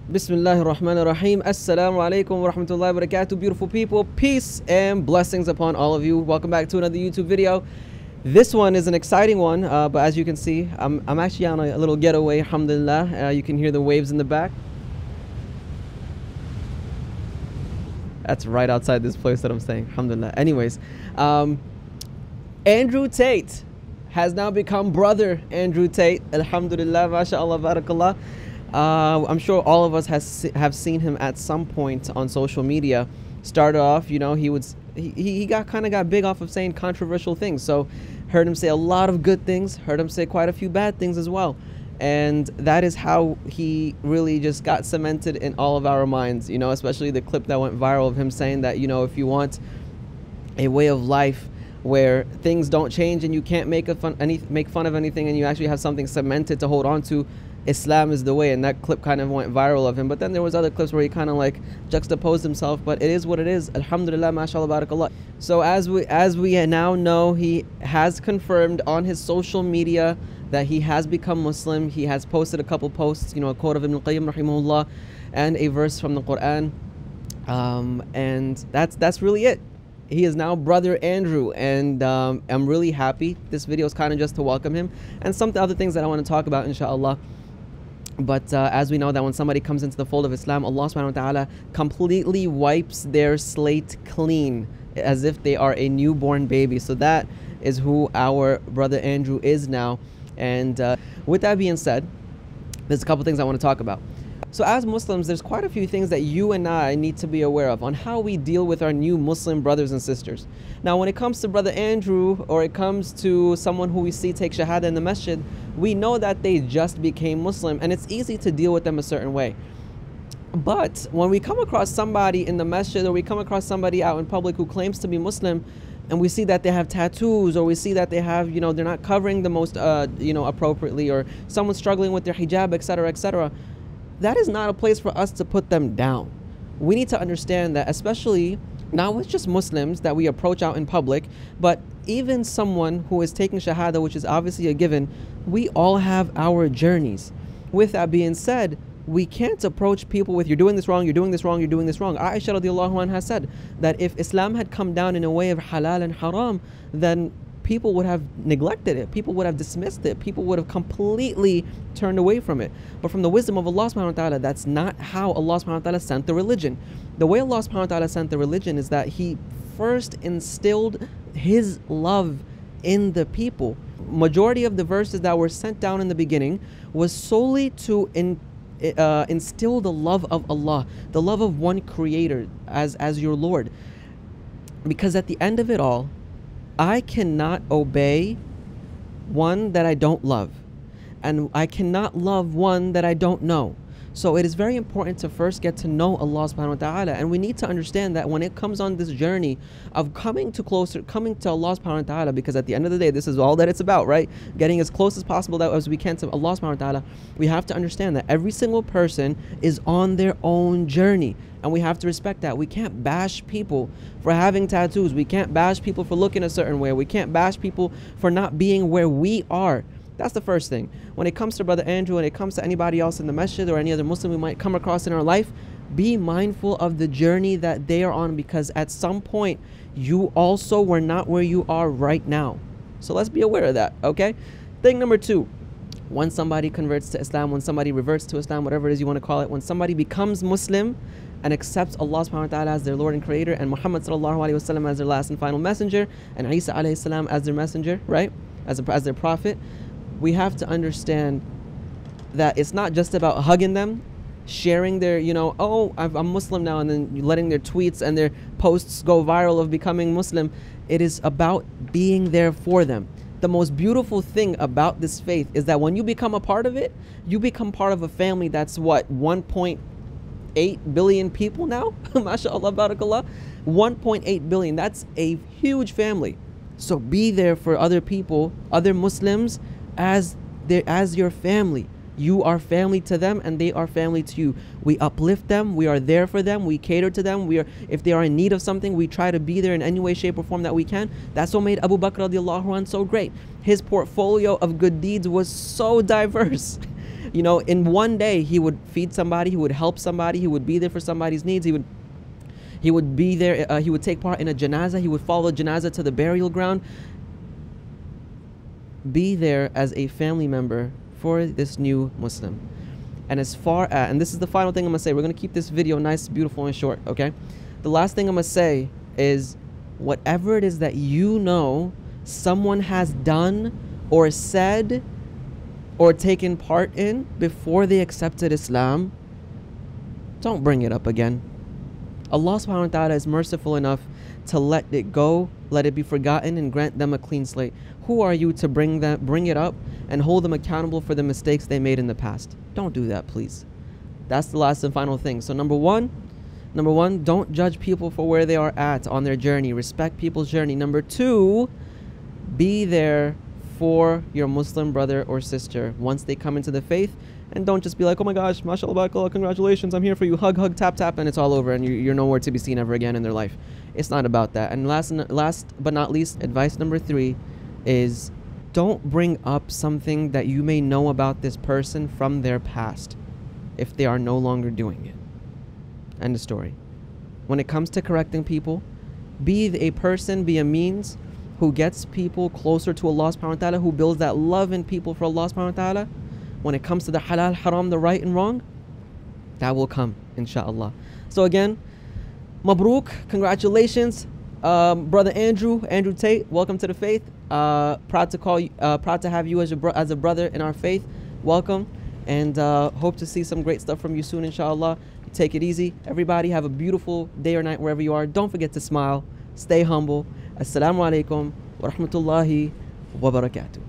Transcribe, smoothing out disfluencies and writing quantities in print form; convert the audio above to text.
Bismillahir Rahmanir Rahim. Assalamu alaikum wa rahmatullahi wa barakatuh. Beautiful people, peace and blessings upon all of you. Welcome back to another YouTube video. This one is an exciting one, but as you can see, I'm actually on a little getaway, alhamdulillah. You can hear the waves in the back. That's right outside this place that I'm staying, alhamdulillah. Anyways, Andrew Tate has now become brother Andrew Tate, alhamdulillah, mashallah, barakallah. I'm sure all of us have seen him at some point on social media. Started off, you know, he got big off of saying controversial things. So heard him say a lot of good things, heard him say quite a few bad things as well. And that is how he really just got cemented in all of our minds, you know, especially the clip that went viral of him saying that, you know, if you want a way of life where things don't change and you can't make fun of anything and you actually have something cemented to hold on to, Islam is the way. And that clip kind of went viral of him. But then there was other clips where he kind of like juxtaposed himself, but it is what it is, alhamdulillah, mashallah, barakallah. So as we now know, he has confirmed on his social media that he has become Muslim. He has posted a couple posts, you know, a quote of Ibn al-Qayyim rahimahullah and a verse from the Quran, and that's really it. He is now brother Andrew, and I'm really happy. This video is kind of just to welcome him and some other things that I want to talk about, inshallah. But as we know that when somebody comes into the fold of Islam, Allah subhanahu wa ta'ala completely wipes their slate clean as if they are a newborn baby. So that is who our brother Andrew is now. And with that being said, there's a couple things I want to talk about. So as Muslims, there's quite a few things that you and I need to be aware of on how we deal with our new Muslim brothers and sisters. Now, when it comes to brother Andrew, or it comes to someone who we see take shahada in the masjid, we know that they just became Muslim, and it's easy to deal with them a certain way. But when we come across somebody in the masjid, or we come across somebody out in public who claims to be Muslim, and we see that they have tattoos, or we see that they have, you know, they're not covering the most, you know, appropriately, or someone's struggling with their hijab, etc., etc., that is not a place for us to put them down. We need to understand that, especially not with just Muslims that we approach out in public, but even someone who is taking shahada, which is obviously a given, we all have our journeys. With that being said, we can't approach people with, you're doing this wrong, you're doing this wrong, you're doing this wrong. Aisha radiallahu anha said that if Islam had come down in a way of halal and haram, then people would have neglected it, people would have dismissed it, people would have completely turned away from it. But from the wisdom of Allah subhanahu wa ta'ala, that's not how Allah subhanahu wa ta'ala sent the religion. The way Allah subhanahu wa ta'ala sent the religion is that He first instilled His love in the people. Majority of the verses that were sent down in the beginning was solely to instill the love of Allah, the love of one Creator as your Lord. Because at the end of it all, I cannot obey one that I don't love, and I cannot love one that I don't know. So it is very important to first get to know Allah subhanahu wa ta'ala, and we need to understand that when it comes on this journey of coming to Allah subhanahu wa ta'ala, because at the end of the day, this is all that it's about, right? Getting as close as possible as we can to Allah subhanahu wa ta'ala. We have to understand that every single person is on their own journey, and we have to respect that. We can't bash people for having tattoos. We can't bash people for looking a certain way. We can't bash people for not being where we are. That's the first thing. When it comes to brother Andrew, when it comes to anybody else in the masjid or any other Muslim we might come across in our life, be mindful of the journey that they are on, because at some point you also were not where you are right now. So let's be aware of that, okay? Thing number two, when somebody converts to Islam, when somebody reverts to Islam, whatever it is you want to call it, when somebody becomes Muslim and accepts Allah subhanahu wa ta'ala as their Lord and Creator, and Muhammad sallallahu alayhi wa sallam as their last and final messenger, and Isa alayhi salam as their messenger, right? As their prophet, we have to understand that it's not just about hugging them, sharing their, you know, oh, I'm Muslim now, and then letting their tweets and their posts go viral of becoming Muslim. It is about being there for them. The most beautiful thing about this faith is that when you become a part of it, you become part of a family that's what, 1.8 billion people now? MashaAllah, barakallah. 1.8 billion. That's a huge family. So be there for other people, other Muslims, as your family. You are family to them, and they are family to you. We uplift them, we are there for them, we cater to them, if they are in need of something, we try to be there in any way, shape, or form that we can. That's what made Abu Bakr radiallahu anhu so great. His portfolio of good deeds was so diverse. You know, in one day, he would feed somebody, he would help somebody, he would be there for somebody's needs, he would be there, he would take part in a janazah, he would follow janazah to the burial ground. Be there as a family member for this new Muslim. And as far as, and this is the final thing I'm gonna say, we're gonna keep this video nice, beautiful, and short, okay? The last thing I'm gonna say is, whatever it is that you know someone has done or said or taken part in before they accepted Islam, don't bring it up again. Allah subhanahu wa ta'ala is merciful enough to let it go, let it be forgotten, and grant them a clean slate. Who are you to bring it up and hold them accountable for the mistakes they made in the past? Don't do that, please. That's the last and final thing. So number one, don't judge people for where they are at on their journey. Respect people's journey. Number two, be there for your Muslim brother or sister once they come into the faith, and don't just be like, oh my gosh, mashallah, barakallah, congratulations, I'm here for you, hug, hug, tap, tap, and it's all over, and you're nowhere to be seen ever again in their life. It's not about that. And last but not least, advice number three is, don't bring up something that you may know about this person from their past if they are no longer doing it. End of story. When it comes to correcting people, be a person, be a means who gets people closer to Allah subhanahu wa ta'ala, who builds that love in people for Allah subhanahu wa ta'ala. When it comes to the halal, haram, the right and wrong, that will come, inshallah. So again, Mabruk, congratulations. Brother Andrew Tate, welcome to the faith. Proud to have you as a brother in our faith. Welcome, and hope to see some great stuff from you soon, inshallah. Take it easy. Everybody have a beautiful day or night wherever you are. Don't forget to smile. Stay humble. Assalamu alaikum wa rahmatullahi wa barakatuh.